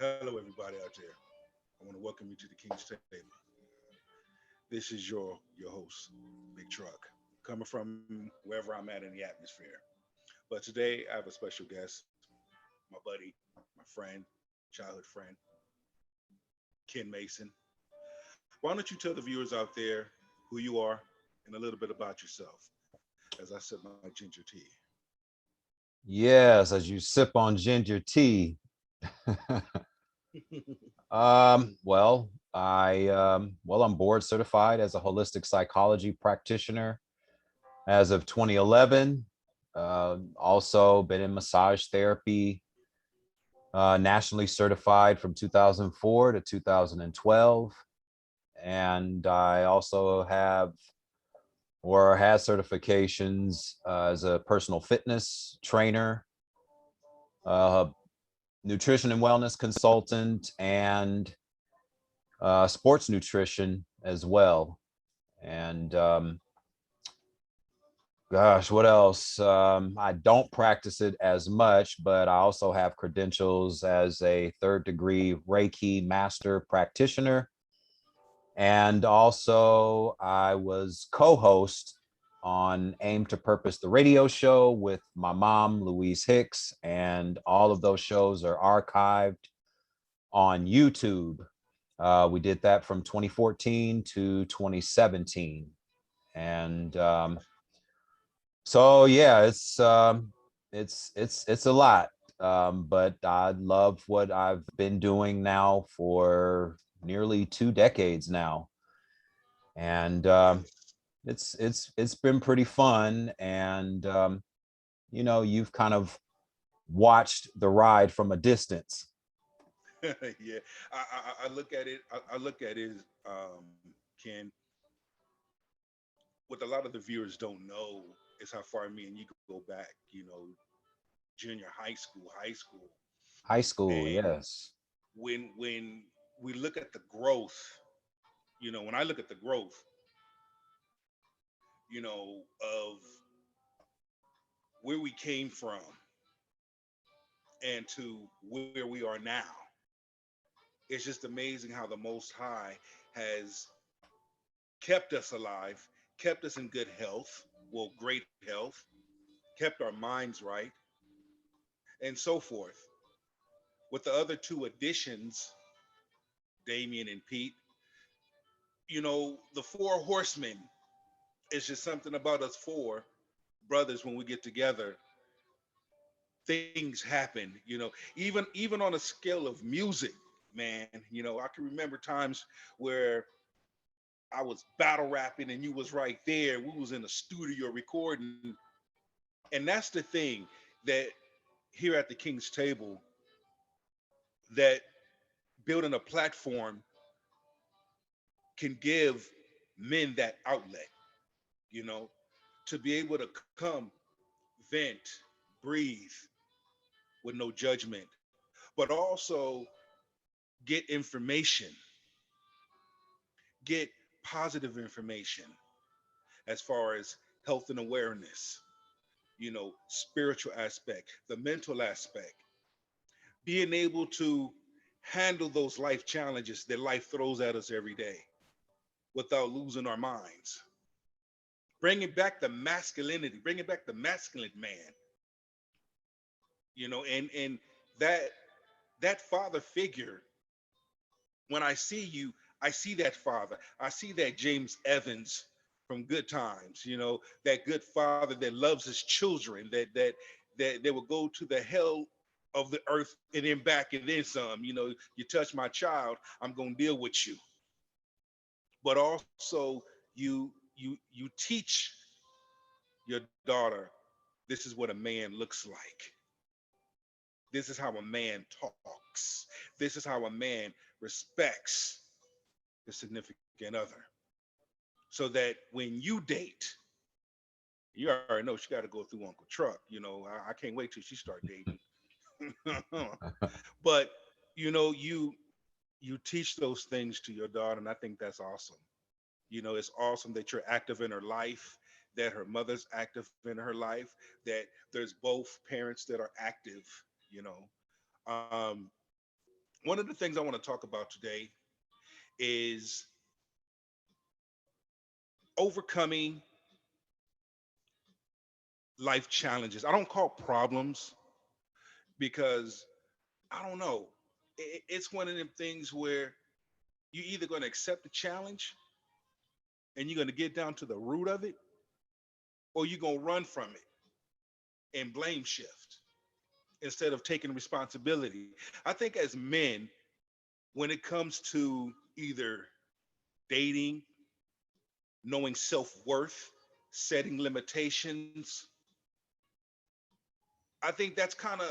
Hello, everybody out there. I want to welcome you to the King's Table. This is your host, Big Truck, coming from wherever I'm at in the atmosphere. But today, I have a special guest, my buddy, my friend, childhood friend, Ken Mason. Why don't you tell the viewers out there who you are and a little bit about yourself as I sip my ginger tea? Yes, as you sip on ginger tea. I'm board certified as a holistic psychology practitioner as of 2011. Also been in massage therapy, nationally certified from 2004 to 2012. And I also have or has certifications as a personal fitness trainer, uh, nutrition and wellness consultant, and sports nutrition as well. And gosh, what else? I don't practice it as much, but I also have credentials as a third degree Reiki master practitioner. And also, I was co host on Aim to Purpose, the radio show with my mom, Louise Hicks. And all of those shows are archived on YouTube. We did that from 2014 to 2017. And so yeah, it's a lot. But I love what I've been doing now for nearly 2 decades now. And Nice. it's been pretty fun. And you've kind of watched the ride from a distance. Yeah, I look at it. I look at it, Ken. What a lot of the viewers don't know is how far me and you go back. Junior high school, High school, and yes. when we look at the growth, when I look at the growth, of where we came from and to where we are now, it's just amazing how the Most High has kept us alive, kept us in good health, well, great health, kept our minds right, and so forth. With the other two additions, Damien and Pete, the four horsemen is just something about us four brothers when we get together. Things happen, even on a scale of music, man. I can remember times where I was battle rapping and you was right there. We was in a studio recording. And that's the thing that here at the King's Table, that building a platform can give men that outlet, you know, to be able to come, vent, breathe with no judgment, but also get information, get positive information as far as health and awareness, spiritual aspect, the mental aspect, being able to handle those life challenges that life throws at us every day without losing our minds. Bringing back the masculinity, bringing back the masculine man, and that that father figure. When I see you, I see that father. I see that James Evans from Good Times. That good father that loves his children. That will go to the hell of the earth and then back and then some. You touch my child, I'm gonna deal with you. But also you teach your daughter, this is what a man looks like. This is how a man talks. This is how a man respects his significant other. So that when you date, you already know she got to go through Uncle Truck. I can't wait till she start dating. But you teach those things to your daughter, and I think that's awesome. It's awesome that you're active in her life, that her mother's active in her life, that there's both parents that are active. you know um One of the things I want to talk about today is overcoming life challenges. I don't call problems because I don't know. It's one of them things where you're either going to accept the challenge and you're going to get down to the root of it, or you're going to run from it and blame shift instead of taking responsibility. I think as men, when it comes to either dating, knowing self worth, setting limitations, I think that's kind of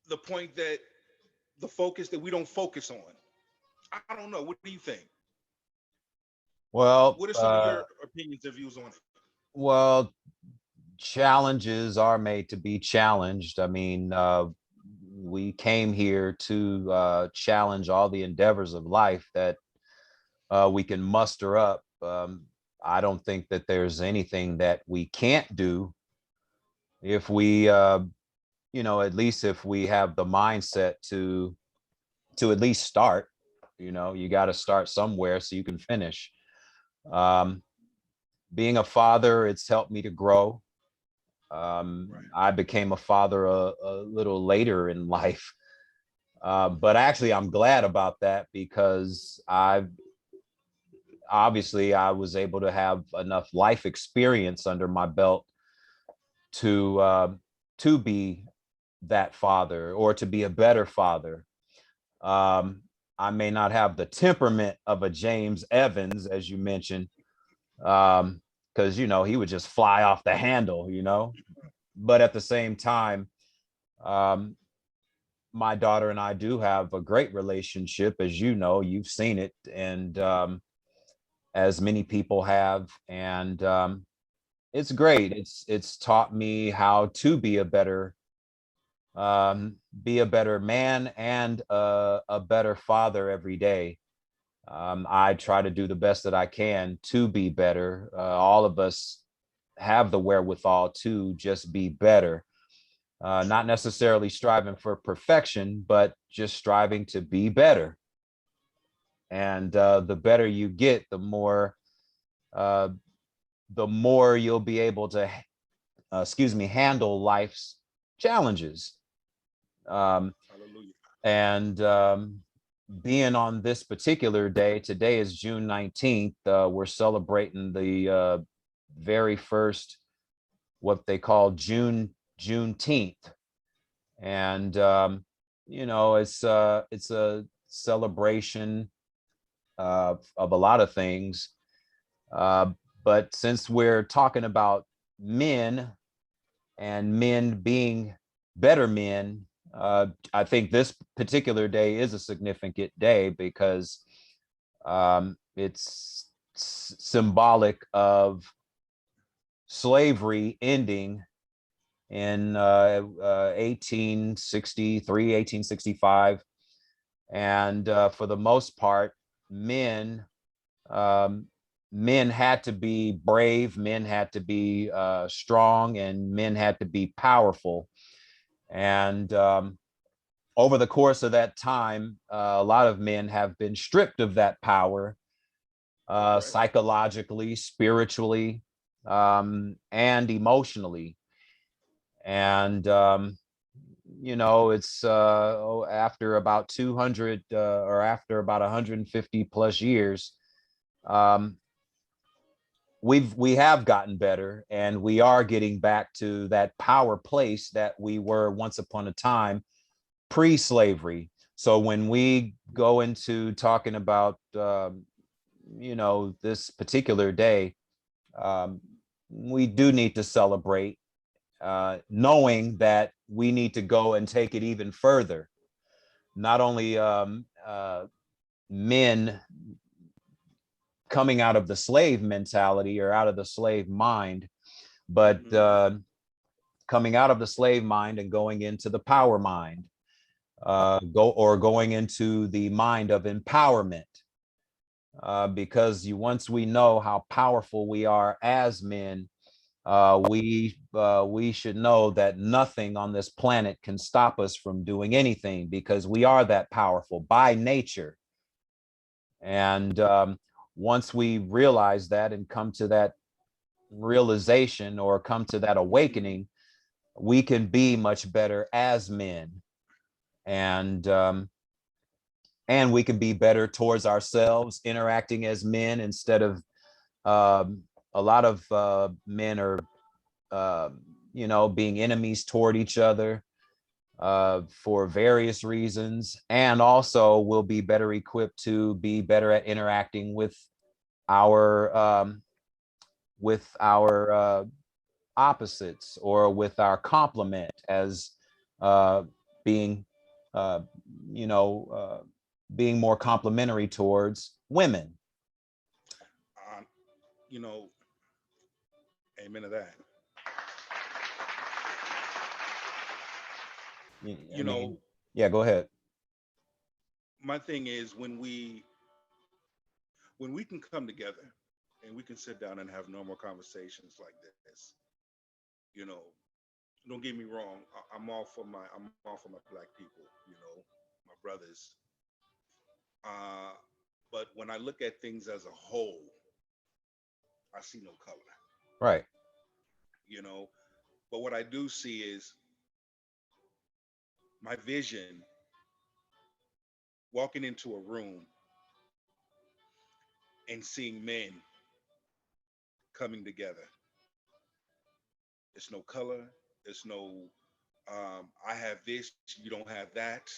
the point that the focus that we don't focus on. I don't know. What do you think? Well, What are some of your opinions or views on it? well, challenges are made to be challenged. I mean, we came here to challenge all the endeavors of life that we can muster up. I don't think that there's anything that we can't do if we, at least if we have the mindset to at least start. You got to start somewhere so you can finish. Um, Being a father, it's helped me to grow. Right. I became a father a little later in life. But actually, I'm glad about that because I was able to have enough life experience under my belt to be that father, or to be a better father. Um, I may not have the temperament of a James Evans, as you mentioned, because he would just fly off the handle, But at the same time, um, my daughter and I do have a great relationship, as you've seen it, and as many people have, and it's great. It's taught me how to be a better man and a better father every day. I try to do the best that I can to be better. All of us have the wherewithal to just be better. Not necessarily striving for perfection, but just striving to be better. And the better you get, uh, the more you'll be able to, handle life's challenges. Um, Hallelujah. and Being on this particular day, today is June 19th. We're celebrating the very first, what they call Juneteenth. And it's a celebration of a lot of things. Uh, but since we're talking about men and men being better men, I think this particular day is a significant day because it's symbolic of slavery ending in 1863, 1865. And for the most part, men um, men had to be brave, men had to be strong, and men had to be powerful. And over the course of that time, a lot of men have been stripped of that power, Correct. psychologically, spiritually, and emotionally. And it's after about 200 or after about 150 plus years, um, we have gotten better, and we are getting back to that power place that we were once upon a time pre-slavery. So when we go into talking about this particular day, um, we do need to celebrate, knowing that we need to go and take it even further. Not only men coming out of the slave mentality or out of the slave mind, but Mm-hmm. coming out of the slave mind and going into the power mind, going into the mind of empowerment. Because once we know how powerful we are as men, we should know that nothing on this planet can stop us from doing anything because we are that powerful by nature. And once we realize that and come to that realization or come to that awakening, we can be much better as men, and we can be better towards ourselves, interacting as men instead of a lot of men are uh, being enemies toward each other for various reasons, and also will be better equipped to be better at interacting our with our opposites, or with our complement, as uh, being uh, you know being more complimentary towards women. Um, you know, amen to that. I You mean, know, yeah, go ahead. my thing is when we can come together and we can sit down and have normal conversations like this, you know, don't get me wrong. I'm all for my black people, you know, my brothers. Uh, but when I look at things as a whole, I see no color, Right. you know. But what I do see is my vision walking into a room and seeing men coming together. It's no color. It's no I have this, you don't have that.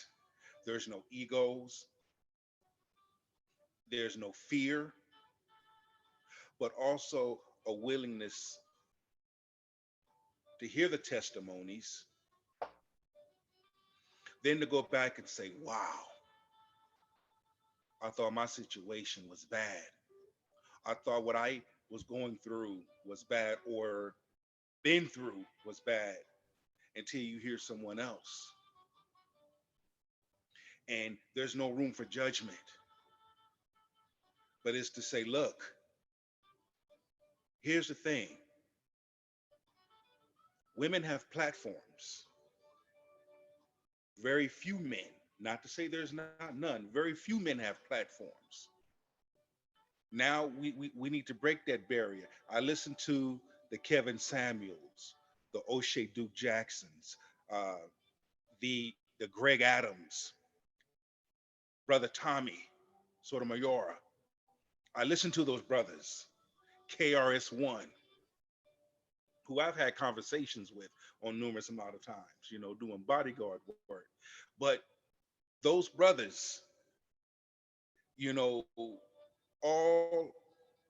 There's no egos. There's no fear, but also a willingness to hear the testimonies, then to go back and say, wow, I thought my situation was bad. I thought what I was going through was bad or been through was bad until you hear someone else. And there's no room for judgment, but it's to say, look, here's the thing, women have platforms. Very few men, not to say there's not none, very few men have platforms. Now we need to break that barrier. I listened to the Kevin Samuels, the O'Shea Duke Jacksons, uh, the Greg Adams, brother Tommy Sotomayor. I listened to those brothers, KRS-One, who I've had conversations with on numerous amount of times, you know, doing bodyguard work. But those brothers, you know, all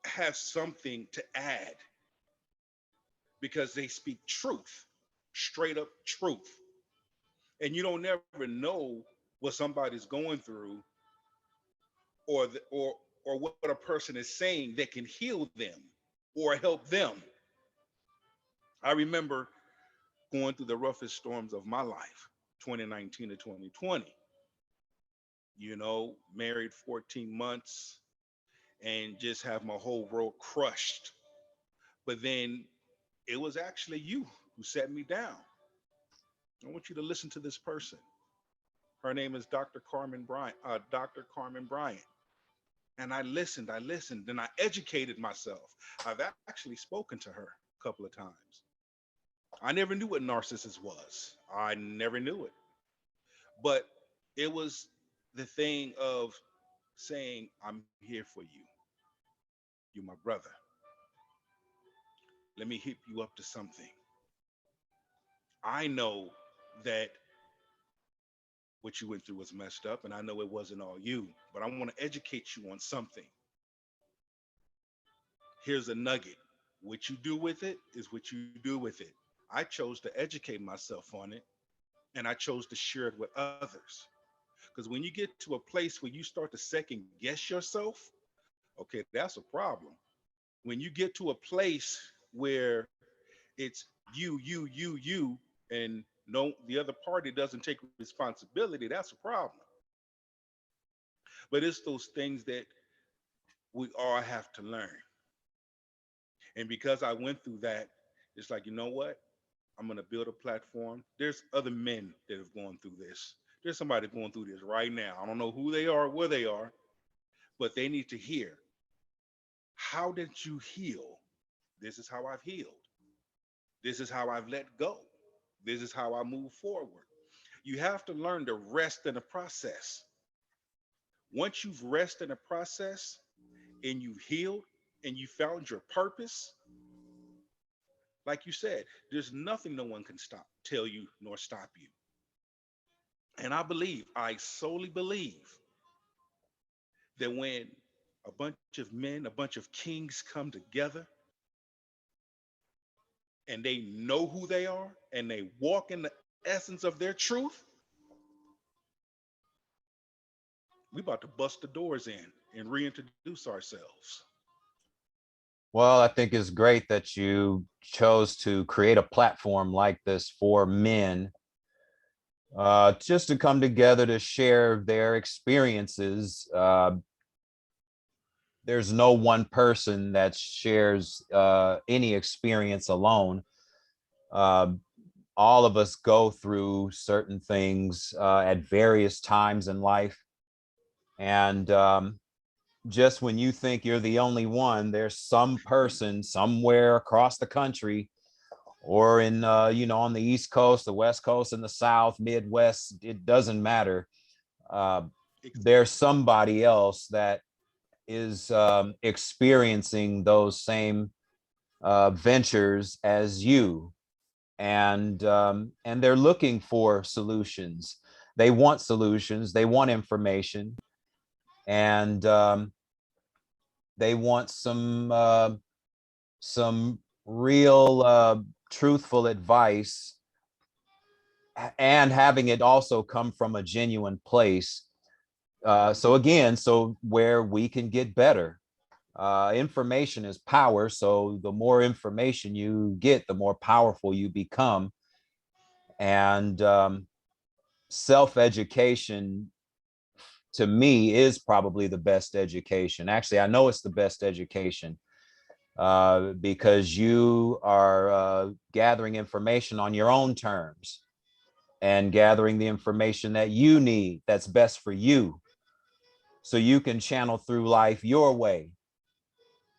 have something to add because they speak truth, straight up truth. And you don't never know what somebody's going through or what a person is saying that can heal them or help them. I remember going through the roughest storms of my life, 2019 to 2020. You know, married 14 months and just have my whole world crushed. But then it was actually you who set me down. I want you to listen to this person. Her name is Dr. Carmen Bryant. Dr. Carmen Bryant. And I listened, and I educated myself. I've actually spoken to her a couple of times. I never knew what narcissist was. I never knew it. But it was the thing of saying, I'm here for you. You're my brother. Let me hip you up to something. I know that what you went through was messed up, and I know it wasn't all you, but I want to educate you on something. Here's a nugget. What you do with it is what you do with it. I chose to educate myself on it, and I chose to share it with others. Because when you get to a place where you start to second guess yourself, okay, that's a problem. When you get to a place where it's you, and no, the other party doesn't take responsibility, that's a problem. But it's those things that we all have to learn. And because I went through that, It's like, you know what? I'm gonna build a platform. There's other men that have gone through this. There's somebody going through this right now. I don't know who they are, where they are, but they need to hear, how did you heal? This is how I've healed. This is how I've let go. This is how I move forward. You have to learn to rest in the process. Once you've rested in the process and you've healed and you found your purpose, like you said, there's nothing no one can stop, tell you, nor stop you. And I solely believe that when a bunch of men, a bunch of kings come together and they know who they are and they walk in the essence of their truth, we about to bust the doors in and reintroduce ourselves. Well, I think it's great that you chose to create a platform like this for men, just to come together to share their experiences. There's no one person that shares any experience alone. Uh, all of us go through certain things at various times in life. And just when you think you're the only one, there's some person somewhere across the country or in, on the East Coast, the West Coast, in the South, Midwest, it doesn't matter. Uh, there's somebody else that is experiencing those same ventures as you, and they're looking for solutions. They want solutions. They want information, and they want some real truthful advice, and having it also come from a genuine place. So again, so where we can get better. Information is power. So the more information you get, the more powerful you become. And self-education, to me, is probably the best education. Actually, I know it's the best education, because you are gathering information on your own terms and gathering the information that you need, that's best for you, so you can channel through life your way,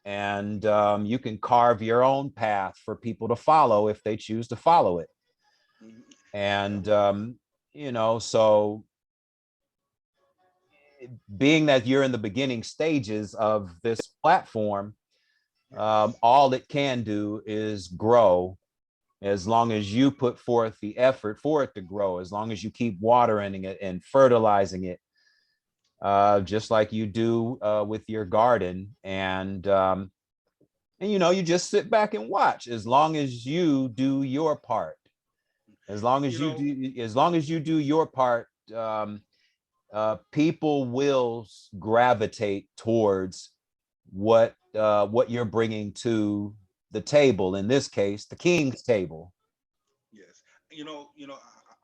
and you can carve your own path for people to follow if they choose to follow it. Mhm. Yep. And so being that you're in the beginning stages of this platform, Yes. all it can do is grow, as long as you put forth the effort for it to grow, as long as you keep watering it and fertilizing it, just like you do with your garden. And you just sit back and watch, as long as you do your part. You know, As long as you do your part, people will gravitate towards what you're bringing to the table. In this case, the king's table. yes.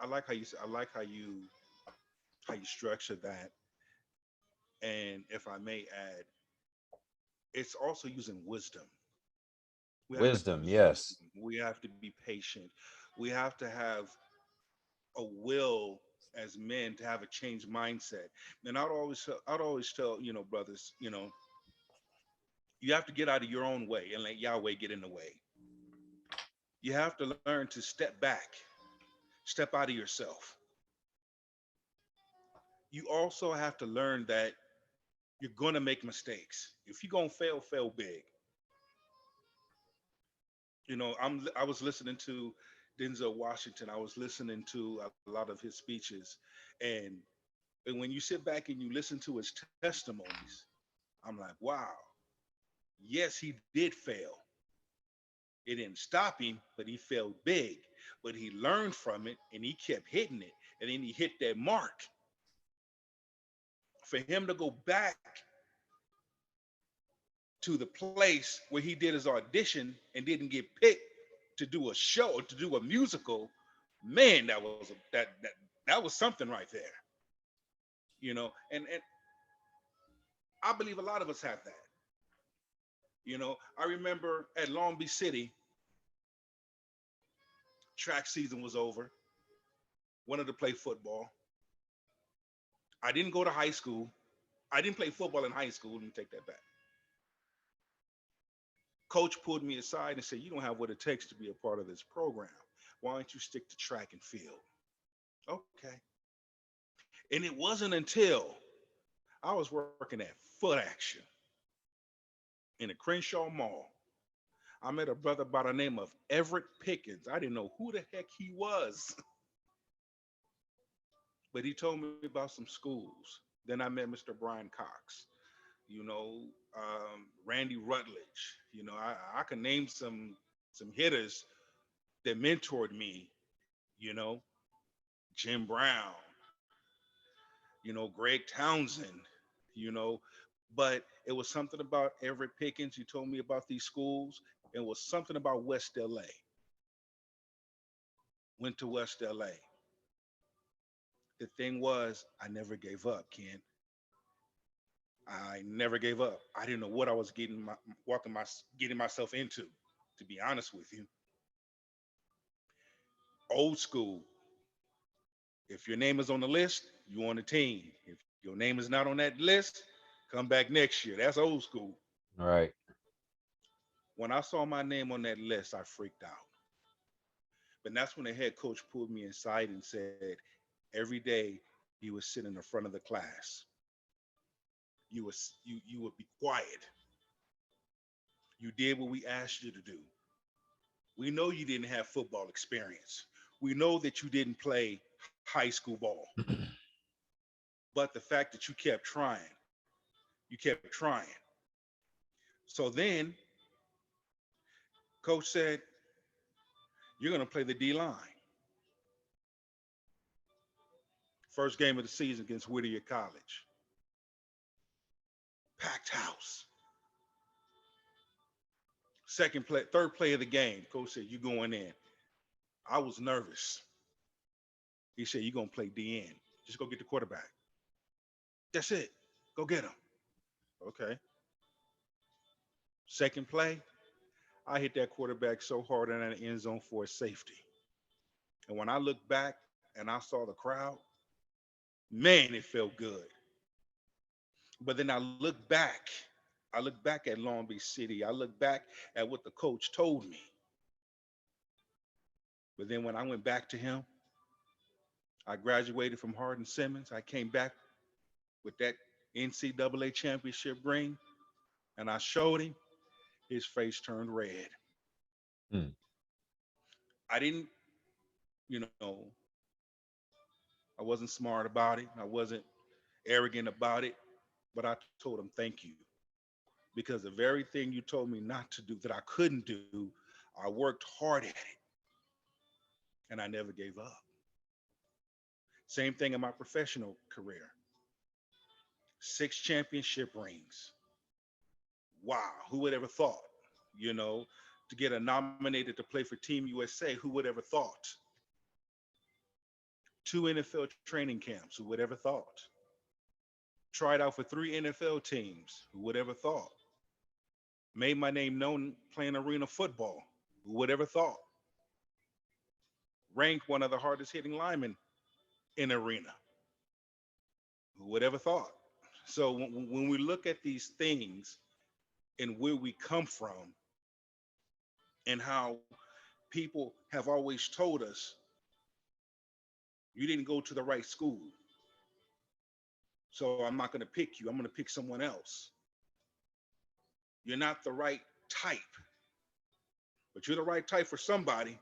I like how I like how you structure that. And if I may add, it's also using wisdom. We have to Wisdom, use yes. wisdom. We have to be patient. We have to have a will as men to have a changed mindset. And I'd always tell, brothers, you have to get out of your own way and let Yahweh get in the way. You have to learn to step back, step out of yourself. You also have to learn that you're gonna make mistakes. If you're gonna fail, fail big. I was listening to Denzel Washington. I was listening to a lot of his speeches, and when you sit back and you listen to his testimonies, I'm like, wow, yes, he did fail. It didn't stop him, but he failed big. But he learned from it and he kept hitting it, and then he hit that mark. For him to go back to the place where he did his audition and didn't get picked to do a show, to do a musical, man, that was something right there. And I believe a lot of us have that. I remember at Long Beach City, Track season was over. Wanted to play football. I didn't go to high school. I didn't play football in high school. Let me take that back. Coach pulled me aside and said, "You don't have what it takes to be a part of this program. Why don't you stick to track and field?" Okay. And it wasn't until I was working at Foot Action in the Crenshaw Mall. I met a brother by the name of Everett Pickens. I didn't know who the heck he was, but he told me about some schools. Then I met Mr. Brian Cox, you know, Randy Rutledge. I can name some hitters that mentored me, you know, Jim Brown, Greg Townsend, you know, but it was something about Everett Pickens. He told me about these schools. It was something about West LA. Went to West LA. The thing was, I never gave up, Ken. I never gave up. I didn't know what I was getting myself into, to be honest with you. Old school. If your name is on the list, you on the team. If your name is not on that list, come back next year. That's old school. All right. When I saw my name on that list, I freaked out. But that's when the head coach pulled me inside and said, every day you would sit in the front of the class. You would be quiet. You did what we asked you to do. We know you didn't have football experience. We know that you didn't play high school ball. But the fact that you kept trying, you kept trying. So then coach said, you're going to play the D line. First game of the season against Whittier College. Packed house. Third play of the game. Coach said, you going in. I was nervous. He said, you're going to play DN. Just go get the quarterback. That's it. Go get him. Okay. Second play, I hit that quarterback so hard in that end zone for a safety. And when I looked back and I saw the crowd, man, it felt good. But then I look back at Long Beach City. I look back at what the coach told me. But then when I went back to him, I graduated from Hardin Simmons. I came back with that NCAA championship ring, and I showed him. His face turned red. Hmm. I didn't, you know, I wasn't smart about it. I wasn't arrogant about it, but I told him thank you. Because the very thing you told me not to do that I couldn't do, I worked hard at it and I never gave up. Same thing in my professional career. 6 championship rings. Wow, who would ever thought, you know, to get a nominated to play for Team USA, who would ever thought? 2 NFL training camps, who would ever thought? Tried out for 3 NFL teams, who would ever thought? Made my name known playing arena football, who would ever thought? Ranked one of the hardest hitting linemen in arena, who would ever thought? So when we look at these things and where we come from and how people have always told us, you didn't go to the right school, so I'm not going to pick you. I'm going to pick someone else. You're not the right type, but you're the right type for somebody.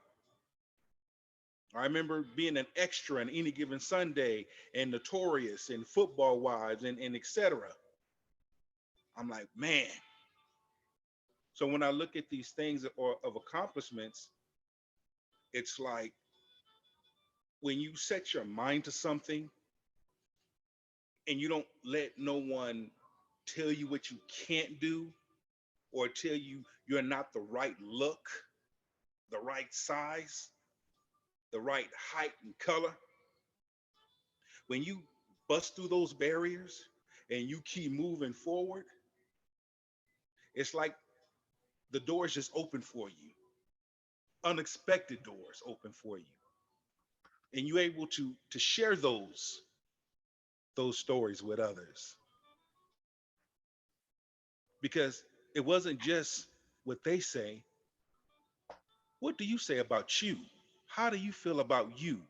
I remember being an extra on Any Given Sunday and Notorious and Football Wives and et cetera. I'm like, man. So when I look at these things or of accomplishments, it's like when you set your mind to something and you don't let no one tell you what you can't do or tell you you're not the right look, the right size, the right height and color. When you bust through those barriers and you keep moving forward, it's like the doors just open for you. unexpected doors open for you, and you're able to share those stories with others, because it wasn't just what they say. What do you say about you? How do you feel about you?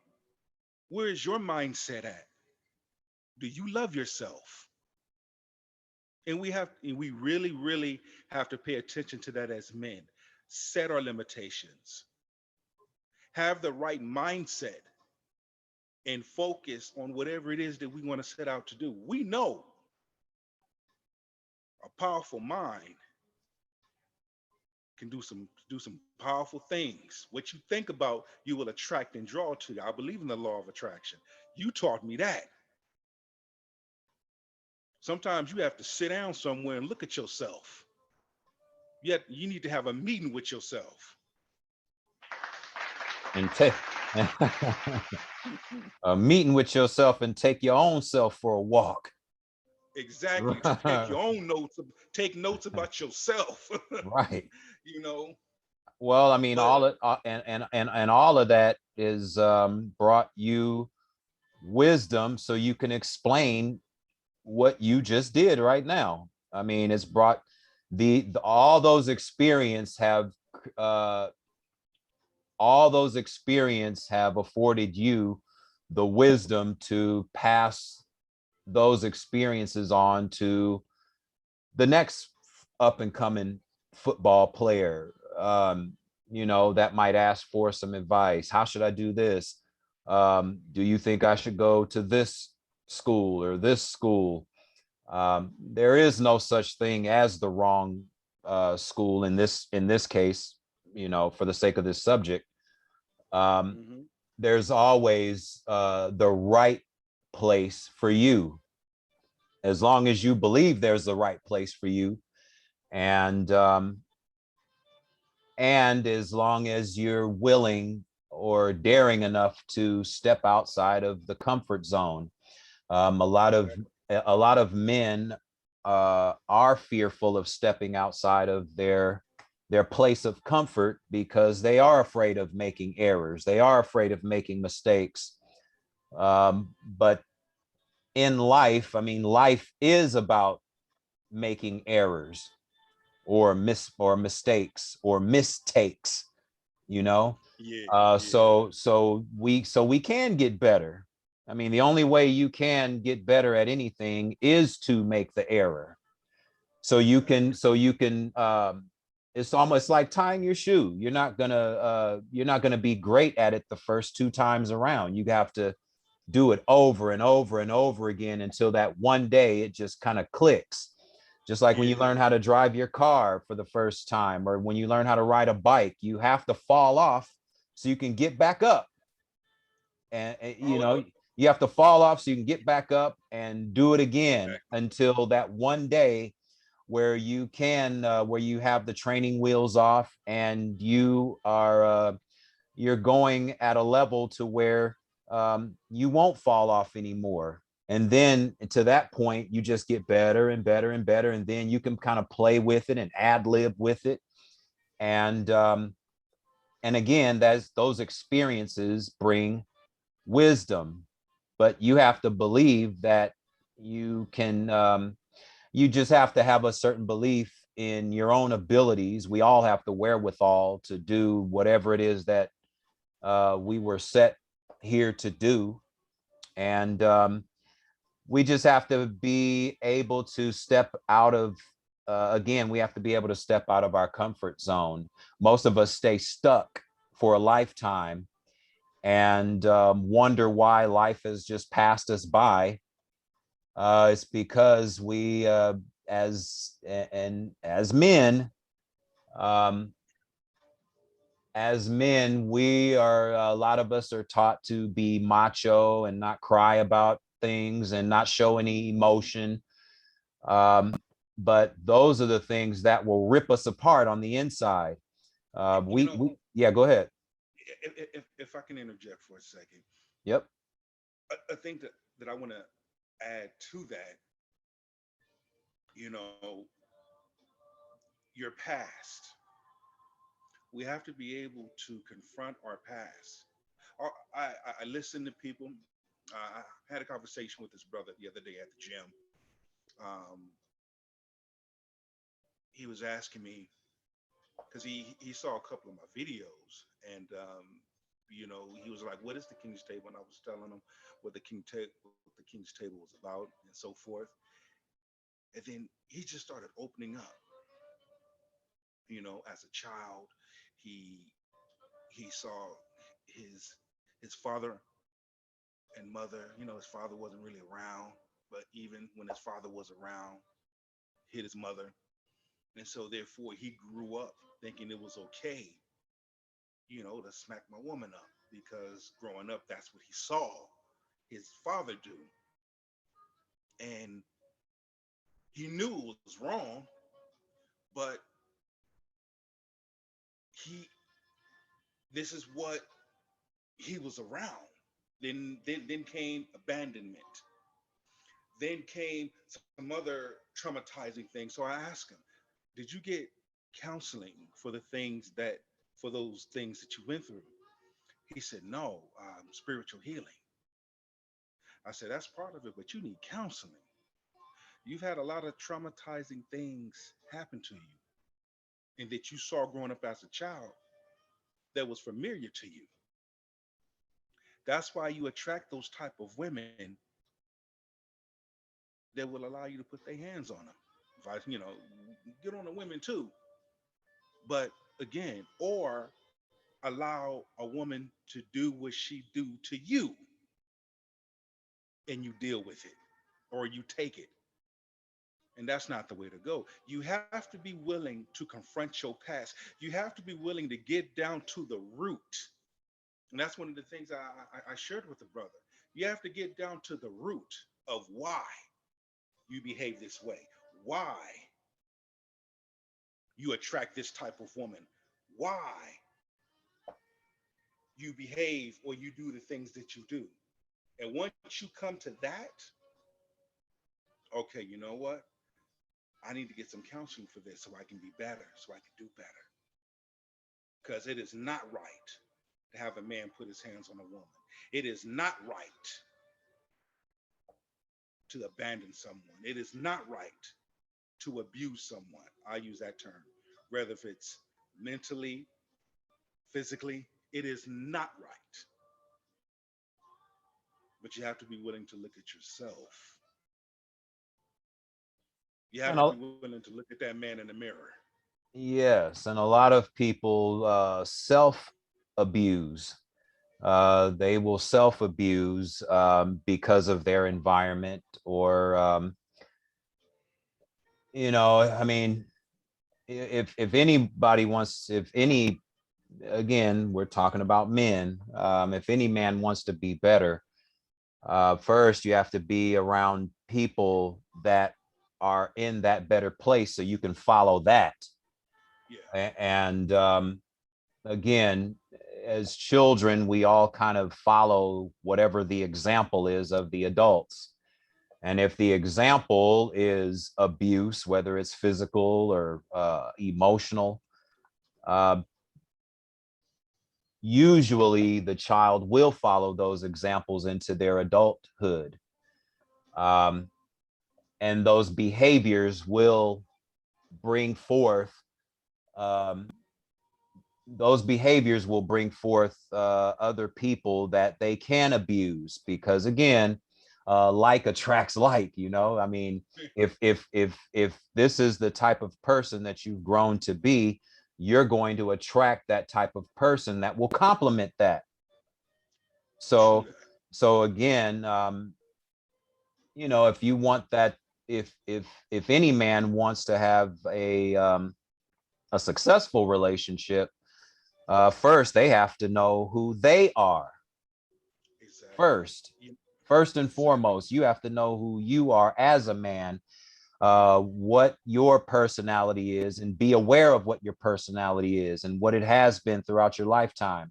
Where is your mindset at? Do you love yourself? And we really, really have to pay attention to that as men. Set our limitations, have the right mindset, and focus on whatever it is that we want to set out to do. We know a powerful mind can do some powerful things. What you think about, you will attract and draw to you. I believe in the law of attraction. You taught me that. Sometimes you have to sit down somewhere and look at yourself. Yet you need to have a meeting with yourself. And take a meeting with yourself and take your own self for a walk. Exactly. To take your own notes, take notes about yourself. Right. you know, Well, I mean, but all it and all of that is brought you wisdom, so you can explain what you just did right now. I mean, it's brought all those experience have uh, all those experience have afforded you the wisdom to pass those experiences on to the next up and coming football player, that might ask for some advice. How should I do this? Do you think I should go to this school or this school? There is no such thing as the wrong school in this case, for the sake of this subject. um, mhm. there's always the right place for you, as long as you believe there's the right place for you, and as long as you're willing or daring enough to step outside of the comfort zone. Um, a lot of Exactly. a lot of men are fearful of stepping outside of their place of comfort because they are afraid of making errors. They are afraid of making mistakes. But in life, I mean, life is about making errors or mistakes or mistakes, you know. Yeah, uh yeah. so so we so we can get better. I mean, the only way you can get better at anything is to make the error. So you can it's almost like tying your shoe. You're not gonna be great at it the first two times around. You have to do it over and over and over again until that one day it just kind of clicks. Just like when you Yeah. learn how to drive your car for the first time, or when you learn how to ride a bike, you have to fall off so you can get back up. And Oh yeah. you have to fall off so you can get back up and do it again Exactly. until that one day where you have the training wheels off and you're going at a level to where you won't fall off anymore. And then to that point, you just get better and better and better. And then you can kind of play with it and ad lib with it. And again, those experiences bring wisdom, but you have to believe that you can. You just have to have a certain belief in your own abilities. We all have the wherewithal to do whatever it is that we were set here to do. And we just have to be able to step out of, again, we have to be able to step out of our comfort zone. Most of us stay stuck for a lifetime and wonder why life has just passed us by. It's because we, as men, um, we are, a lot of us are taught to be macho and not cry about things and not show any emotion. Um, but those are the things that will rip us apart on the inside. You know, Yeah, go ahead. if I can interject for a second, Yep. I think that I want to add to that, you know, your past. We have to be able to confront our past. I listen to people. I had a conversation with this brother the other day at the gym. Um, he was asking me because he saw a couple of my videos, and he was like, "What is the King's Table?" And I was telling him what the King's Table was about, and so forth. And then he just started opening up. As a child, he he saw his his father and mother. His father wasn't really around, but even when his father was around, hit his mother, and so therefore he grew up thinking it was okay, to smack my woman up because growing up, that's what he saw his father do, and he knew it was wrong, but he this is what he was around. Then came abandonment. Then came some other traumatizing things. So I asked him, "Did you get counseling for those things that you went through?" He said, "No, spiritual healing." I said, "That's part of it, but you need counseling. You've had a lot of traumatizing things happen to you, and that you saw growing up as a child that was familiar to you. That's why you attract those type of women that will allow you to put their hands on them. If I, get on the women too, but again, or allow a woman to do what she do to you, and you deal with it, or you take it." And that's not the way to go. You have to be willing to confront your past. You have to be willing to get down to the root. And that's one of the things I shared with the brother. You have to get down to the root of why you behave this way, why you attract this type of woman, why you behave or you do the things that you do. And once you come to that, okay, you know what? I need to get some counseling for this so I can be better, so I can do better. Because it is not right to have a man put his hands on a woman. It is not right to abandon someone. It is not right to abuse someone. I use that term. Whether if it's mentally, physically, it is not right. But you have to be willing to look at yourself. You have And to be willing to look at that man in the mirror. yes, and a lot of people self abuse. They will self abuse because of their environment, or I mean, if anybody wants, if any, again, we're talking about men. If any man wants to be better, first you have to be around people that are in that better place so you can follow that. Yeah. And again, as children, we all kind of follow whatever the example is of the adults. And if the example is abuse, whether it's physical or emotional, uh, usually the child will follow those examples into their adulthood. Um, and those behaviors will bring forth um, other people that they can abuse, because again, like attracts like. I mean, if this is the type of person that you've grown to be, you're going to attract that type of person that will complement that. True So that. again, if you want that, if any man wants to have a successful relationship, first they have to know who they are. Exactly. First, first and Exactly. foremost, you have to know who you are as a man, what your personality is, and be aware of what your personality is and what it has been throughout your lifetime.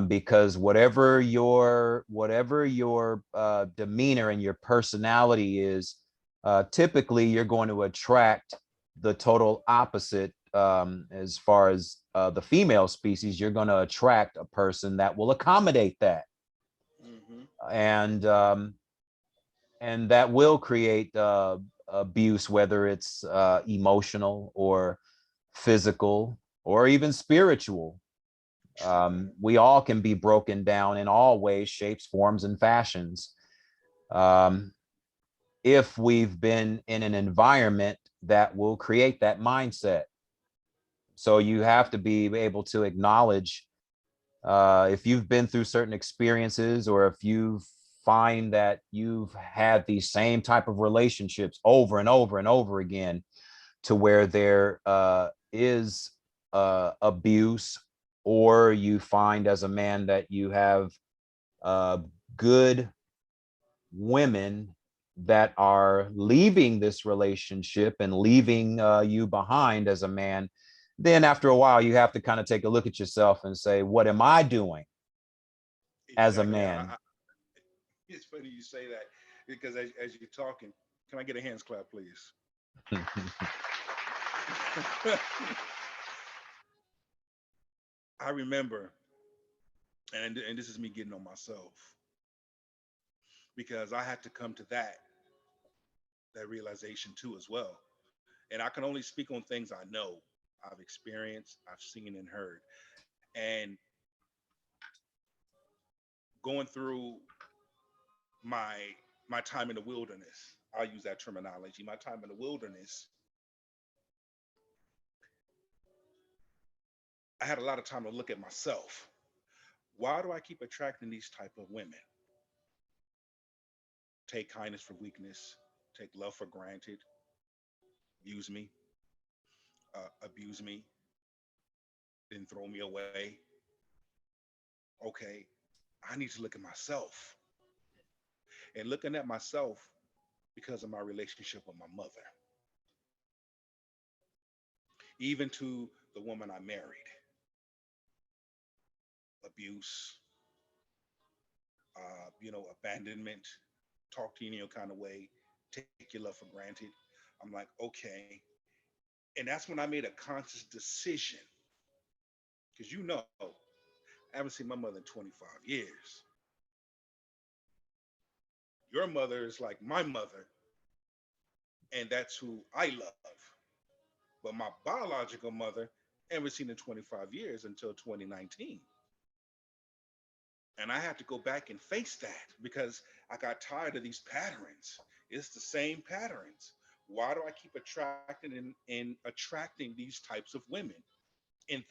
Because whatever your demeanor and your personality is, typically you're going to attract the total opposite as far as the female species, you're going to attract a person that will accommodate that, Hmm. and that will create abuse, whether it's emotional or physical or even spiritual. True. We all can be broken down in all ways, shapes, forms, and fashions. Um, if we've been in an environment that will create that mindset. So you have to be able to acknowledge if you've been through certain experiences, or if you find that you've had these same type of relationships over and over and over again, to where there is abuse, or you find as a man that you have uh, good women that are leaving this relationship and leaving you behind as a man, then after a while you have to kind of take a look at yourself and say, what am I doing as a Exactly. man? It's funny you say that because as you're talking, can I get a hands clap, please? I remember, and this is me getting on myself because I had to come to that realization too as well. And I can only speak on things I know, I've experienced, I've seen and heard. And going through my my time in the wilderness, I'll use that terminology. My time in the wilderness, I had a lot of time to look at myself. Why do I keep attracting these type of women? Take kindness for weakness, take love for granted, use me, abuse me, then throw me away. Okay, I need to look at myself. And looking at myself because of my relationship with my mother, even to the woman I married, abuse, abandonment, talk to you in your kind of way, take your love for granted. I'm like, okay. And that's when I made a conscious decision because I haven't seen my mother in 25 years. Your mother is like my mother, and that's who I love. But my biological mother, haven't seen in 25 years until 2019. And I had to go back and face that because I got tired of these patterns. It's the same patterns. Why do I keep attracting and attracting these types of women and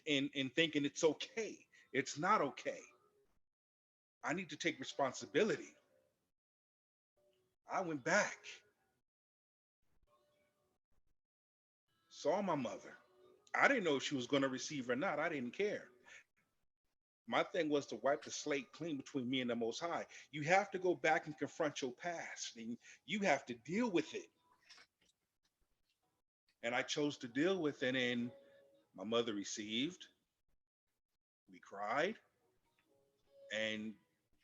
thinking it's okay? It's not okay. I need to take responsibility. I went back, saw my mother. I didn't know if she was going to receive or not. I didn't care. My thing was to wipe the slate clean between me and the Most High. You have to go back and confront your past, and you have to deal with it. And I chose to deal with it, and my mother received. We cried, and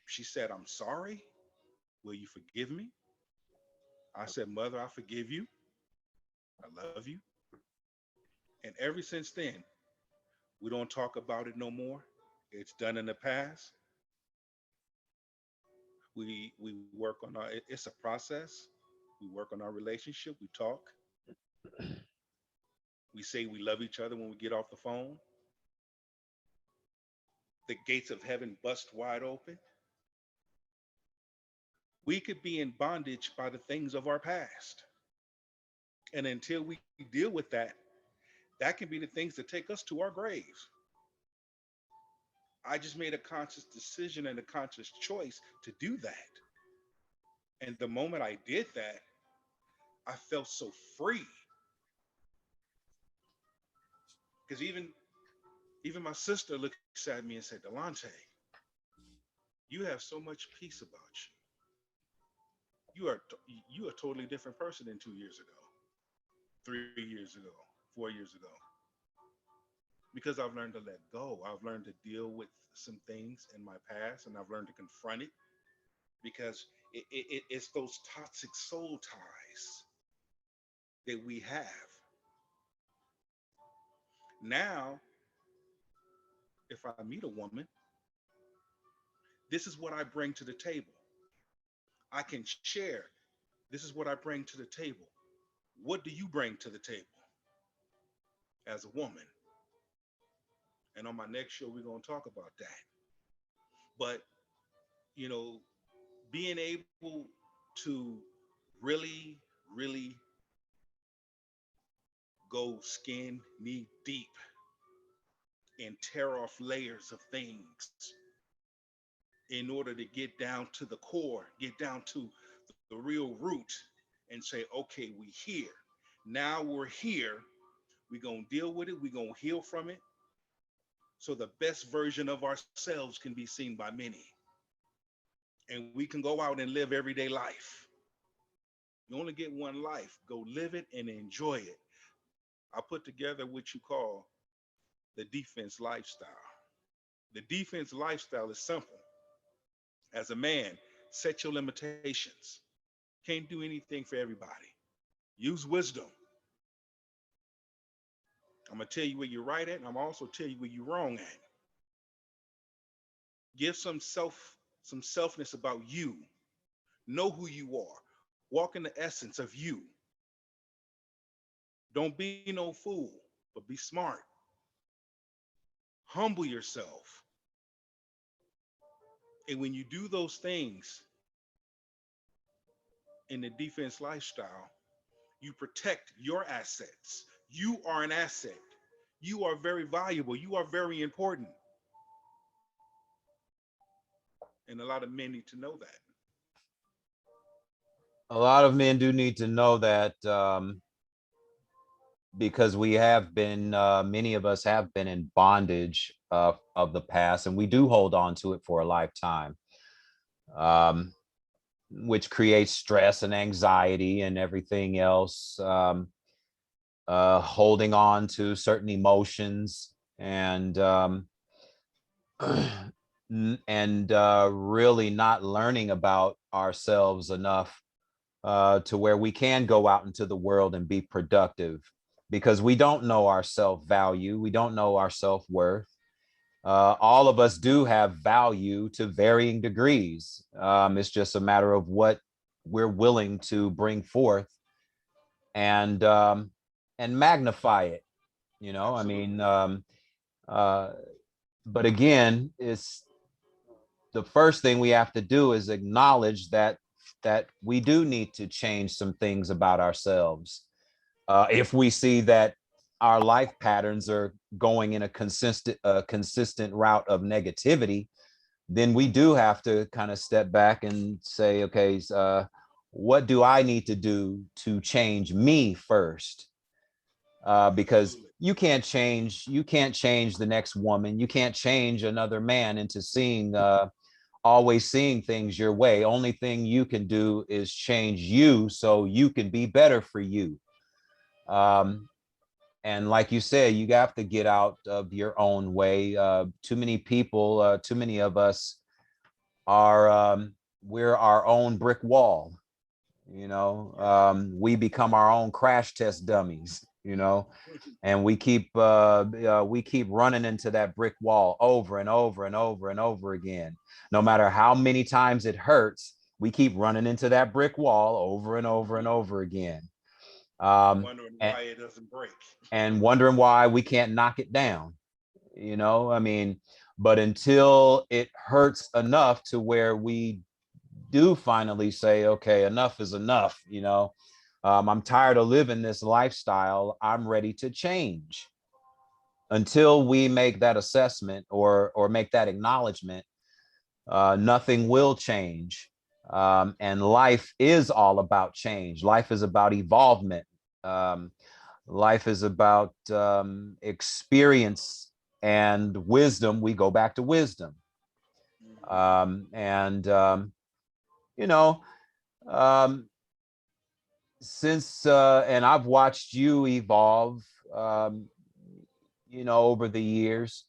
she said, "I'm sorry. Will you forgive me?" I said, "Mother, I forgive you. I love you." And ever since then, we don't talk about it no more. It's done in the past. We work on it's a process. We work on our relationship. We talk. We say we love each other when we get off the phone. The gates of heaven bust wide open. We could be in bondage by the things of our past. And until we deal with that, that can be the things that take us to our graves. I just made a conscious decision and a conscious choice to do that. And the moment I did that, I felt so free. Because even my sister looks at me and said, "Delante, you have so much peace about you. You are a totally different person than 2 years ago, 3 years ago, 4 years ago." Because I've learned to let go. I've learned to deal with some things in my past, and I've learned to confront it because it's those toxic soul ties that we have. Now, if I meet a woman, this is what I bring to the table. I can share. This is what I bring to the table. What do you bring to the table as a woman? And on my next show, we're going to talk about that. But, you know, being able to really, really go skin knee deep and tear off layers of things in order to get down to the core, get down to the real root and say, okay, we here. Now we're here. We're going to deal with it. We're going to heal from it. So the best version of ourselves can be seen by many. And we can go out and live everyday life. You only get one life. Go live it and enjoy it. I put together what you call the defense lifestyle. The defense lifestyle is simple. As a man, set your limitations. Can't do anything for everybody. Use wisdom. I'm gonna tell you where you're right at, and I'm also tell you where you're wrong at. Give some selfness about you. Know who you are. Walk in the essence of you. Don't be no fool, but be smart. Humble yourself. And when you do those things in the defense lifestyle, you protect your assets. You are an asset. You are very valuable. You are very important. And a lot of men need to know that. A lot of men do need to know that, because we have been, many of us have been in bondage of the past, and we do hold on to it for a lifetime, um, which creates stress and anxiety and everything else. Holding on to certain emotions and really not learning about ourselves enough to where we can go out into the world and be productive, because we don't know our self-value, we don't know our self-worth. All of us do have value to varying degrees. It's just a matter of what we're willing to bring forth and magnify it. I Absolutely. mean, uh, but again, it's the first thing we have to do is acknowledge that we do need to change some things about ourselves. If we see that our life patterns are going in a consistent route of negativity, then we do have to kind of step back and say, okay, what do I need to do to change me first? Because Absolutely. you can't change the next woman, you can't change another man into always seeing things your way. Only thing you can do is change you so you can be better for you. um, and like you said, you have to get out of your own way. Too many people, too many of us are, we're our own brick wall. We become our own crash test dummies, and we keep running into that brick wall over and over and over and over again. No matter how many times it hurts, we keep running into that brick wall over and over and over again. um, Wondering and, why it doesn't break. and wondering why we can't knock it down. I mean, but until it hurts enough to where we do finally say, okay, enough is enough. I'm tired of living this lifestyle, I'm ready to change. Until we make that assessment or make that acknowledgement, nothing will change. And life is all about change. Life is about evolvement. um, Life is about experience and wisdom. We go back to wisdom. Hmm. And you know um, since and I've watched you evolve, um, over the years.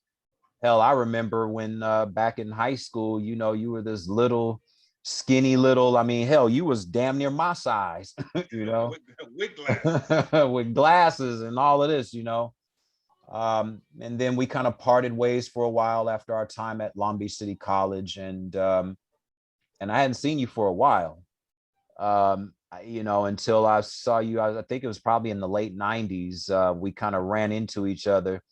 Hell, I remember when, back in high school, you were this little skinny little, I mean, hell, you was damn near my size, with, with glasses. with glasses and all of this. And then we kind of parted ways for a while after our time at Long Beach City College, and I hadn't seen you for a while. Until I saw you, I think it was probably in the late '90s. We kind of ran into each other, At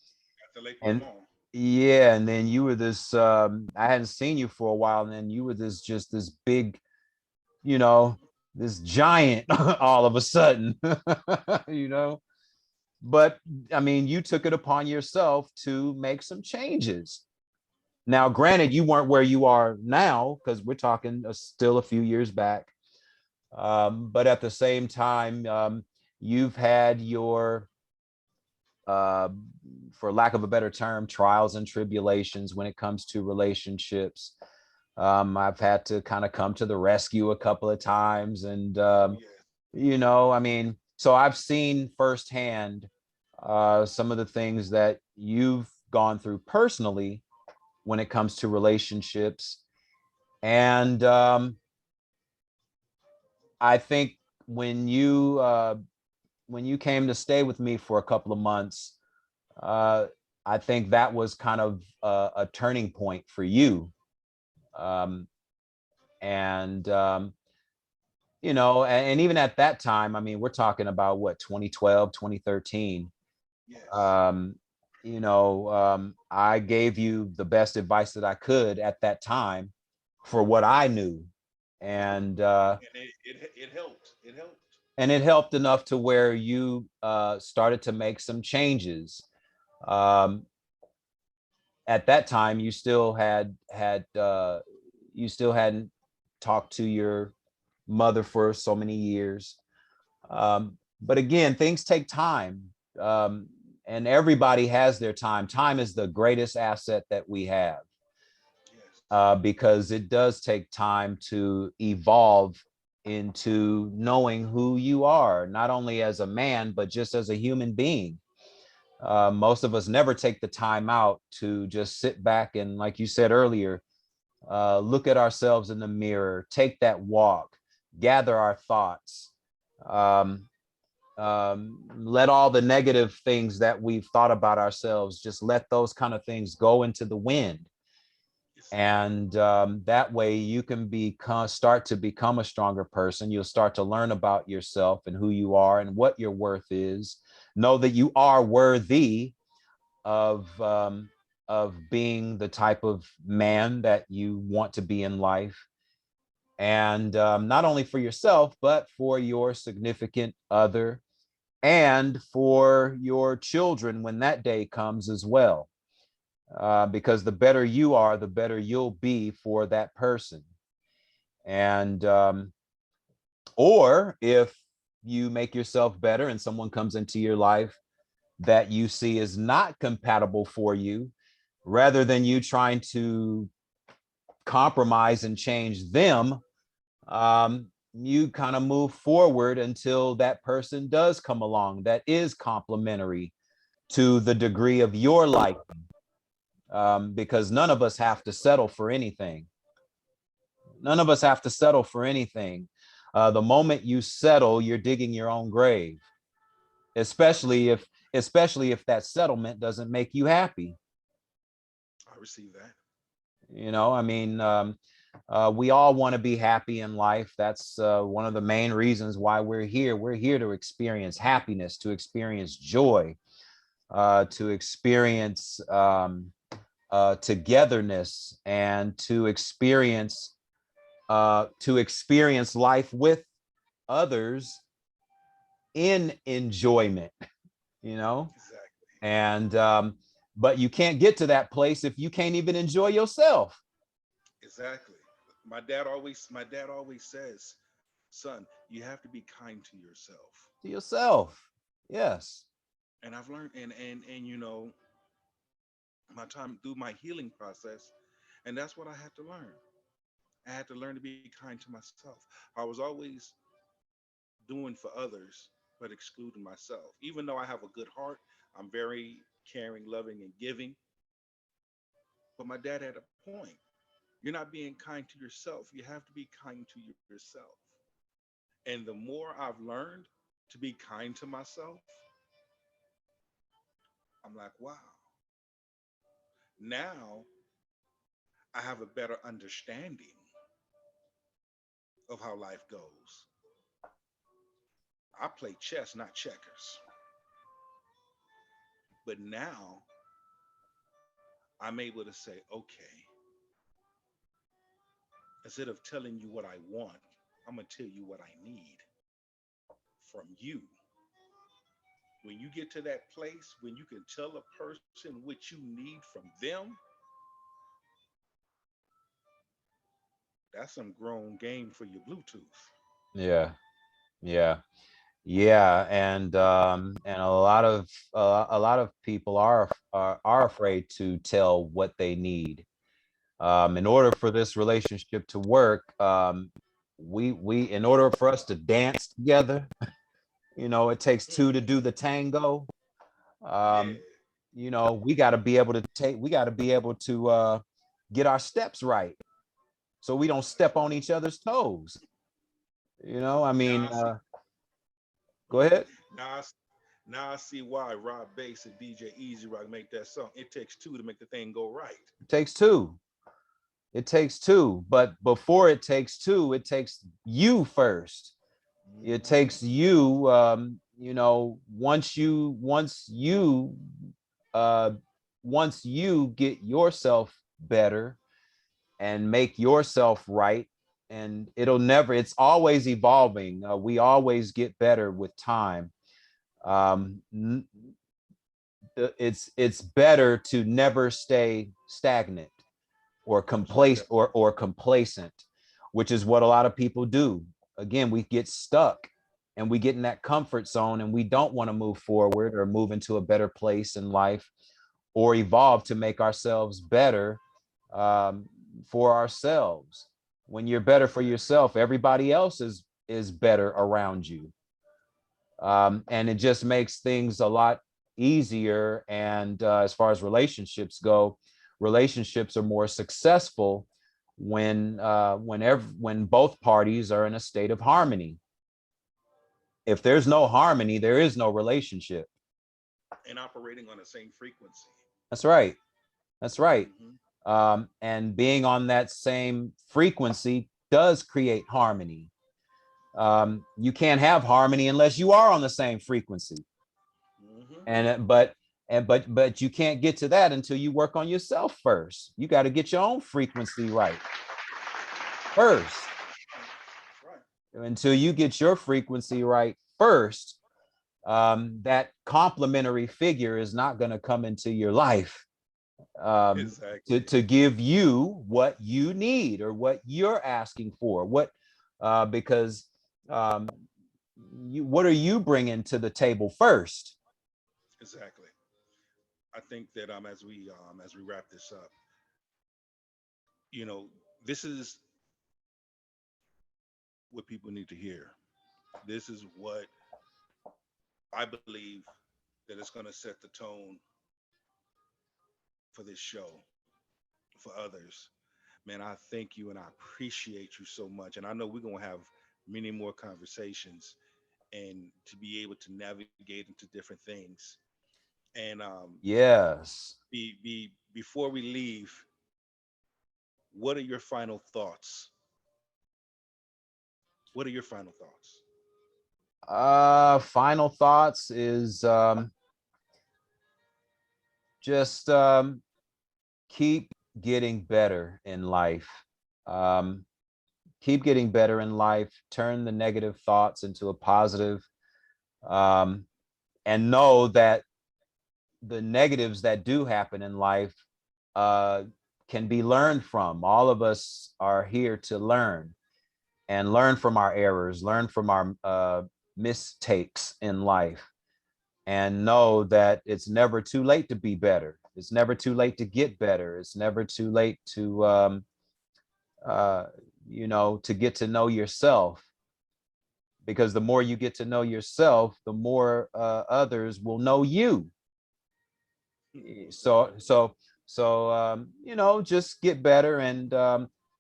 the Lakeway and Mall. yeah, and then you were this. I hadn't seen you for a while, and then you were this big, you know, this giant all of a sudden, you know. But I mean, you took it upon yourself to make some changes. Now, granted, you weren't where you are now because we're talking still a few years back. But at the same time, you've had your, uh, for lack of a better term, trials and tribulations when it comes to relationships. I've had to kind of come to the rescue a couple of times. And, Oh yes. I mean, so I've seen firsthand some of the things that you've gone through personally when it comes to relationships. And I think when you uh, when you came to stay with me for a couple of months, uh, I think that was kind of a turning point for you. Um, and and even at that time, I mean, we're talking about what, 2012, 2013. Yes. Um, I gave you the best advice that I could at that time for what I knew. And And it helped. It helped. it helped enough to where you started to make some changes. Um, at that time, you still hadn't talked to your mother for so many years. But again, things take time, and everybody has their time. Time is the greatest asset that we have, Yes. because it does take time to evolve into knowing who you are, not only as a man, but just as a human being. Most of us never take the time out to just sit back and, like you said earlier, look at ourselves in the mirror, take that walk, gather our thoughts, um, let all the negative things that we've thought about ourselves, just let those kind of things go into the wind. Yes. And that way you can start to become a stronger person. You'll start to learn about yourself and who you are and what your worth is. Know that you are worthy of being the type of man that you want to be in life, and not only for yourself but for your significant other and for your children when that day comes as well, because the better you are, the better you'll be for that person. And or if you make yourself better and someone comes into your life that you see is not compatible for you, rather than you trying to compromise and change them, you kind of move forward until that person does come along that is complementary to the degree of your liking, because none of us have to settle for anything. None of us have to settle for anything. The moment you settle, you're digging your own grave, especially if that settlement doesn't make you happy. I received that. I mean, we all want to be happy in life. That's one of the main reasons why we're here. We're here to experience happiness, to experience joy, to experience togetherness, and to experience life with others in enjoyment. You know, Exactly. and but you can't get to that place if you can't even enjoy yourself. Exactly. My dad always says, son, you have to be kind to yourself. To yourself. Yes. And I've learned, and my time through my healing process, and that's what I had to learn. I had to learn to be kind to myself. I was always doing for others, but excluding myself. Even though I have a good heart, I'm very caring, loving, and giving. But my dad had a point. You're not being kind to yourself. You have to be kind to yourself. And the more I've learned to be kind to myself, I'm like, wow, now I have a better understanding of how life goes. I play chess, not checkers. But now I'm able to say, okay, instead of telling you what I want, I'm going to tell you what I need from you. When you get to that place, when you can tell a person what you need from them, that's some grown game for your Bluetooth. Yeah, yeah, yeah, and a lot of people are afraid to tell what they need. In order for this relationship to work, we in order for us to dance together, it takes two to do the tango. Yeah, Um, we got to be able to we got to be able to get our steps right so we don't that's step on right. each other's toes. I Now mean, I see. go ahead. Now now I see why Rob Bass and DJ Easy Rock make that song. It takes two to make the thing go right. It takes two. It takes two, but before it takes two, it takes you first. It Hmm. takes you. Uh, once you get yourself better and make yourself right, and it's always evolving. We always get better with time. Um, it's better to never stay stagnant or Most complacent, which is what a lot of people do. Again, we get stuck and we get in that comfort zone and we don't want to move forward or move into a better place in life or evolve to make ourselves better, um, for ourselves. When you're better for exactly. yourself, everybody else is better around you, and it just makes things a lot easier. And as far as relationships are more successful when both parties are in a state of harmony. If there's no harmony, there is no relationship. And operating on the same frequency. That's right. That's right. Hmm. And being on that same frequency does create harmony. You can't have harmony unless you are on the same frequency. Hmm. And but you can't get to that until you work on yourself first. You got to get your own frequency right first. That's right. Until you get your frequency right first, that complementary figure is not going to come into your life, Exactly. to give you what you need or what you're asking for. Because um, what are you bringing to the table first? Exactly. I think that as we wrap this up, you know, this is what people need to hear. This is what I believe that it's going to set the tone for this show for others. Man, I thank you and I appreciate you so much. And I know we're going to have many more conversations and to be able to navigate into different things. And Yes. before we leave, what are your final thoughts? What are your final thoughts? Final thoughts is, just keep getting better in life. Um, Keep getting better in life. Turn the negative thoughts into a positive, um, and know that the negatives that do happen in life uh, can be learned from. All of us are here to learn and learn from our errors, learn from our mistakes in life, and know that it's never too late to be better. It's never too late to get better. It's never too late uh, to get to know yourself, because the more you get to know yourself, the more others will know you. Most So, definitely. so, just get better. And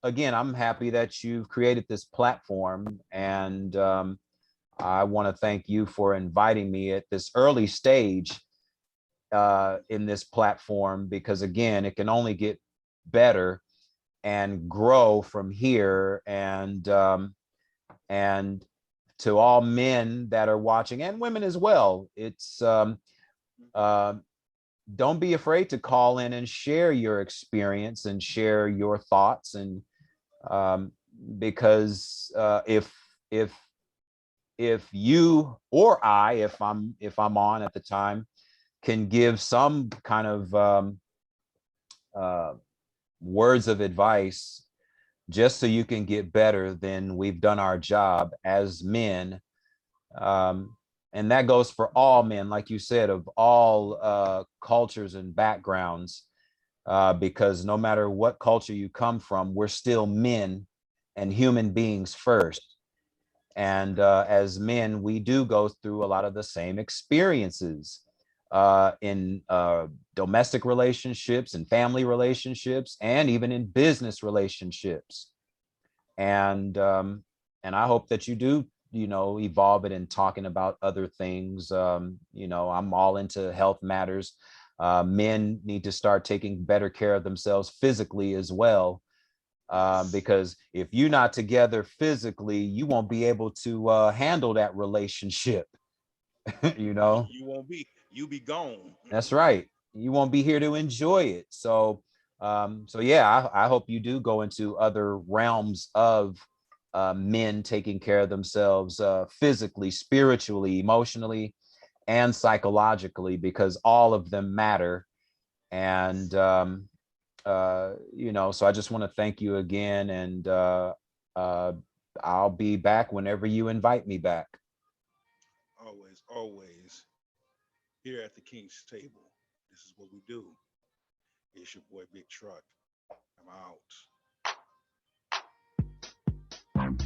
again, I'm happy that you've created this platform, and I want to thank you for inviting me at this early stage in this platform, because again, it can only get better and grow from here. And to all men that are watching, and women as well, it's uh, don't be afraid to call in and share your experience and share your thoughts. And um, because if if you or I, if I'm on at the time, can give some kind of uh, words of advice just so you can get better, then we've done our job as men. Um, and that goes for all men, like you said, of all cultures and backgrounds, because no matter what culture you come from, we're still men and human beings first. And as men, we do go through a lot of the same experiences in domestic relationships and family relationships, and even in business relationships. And I hope that you do, evolve it in talking about other things. I'm all into health matters. Men need to start taking better care of themselves physically as well, Yes. because if you're not together physically, you won't be able to handle that relationship. you know You won't be. You be gone. that's right, you won't be here to enjoy it. So yeah, I hope you do go into other realms of men taking care of themselves, physically, spiritually, emotionally, and psychologically, because all of them matter. And so I just want to thank you again, and uh, I'll be back whenever you invite me back. Always, always. Here at the King's Table, this is what we do. It's your boy Big Truck. I'm out.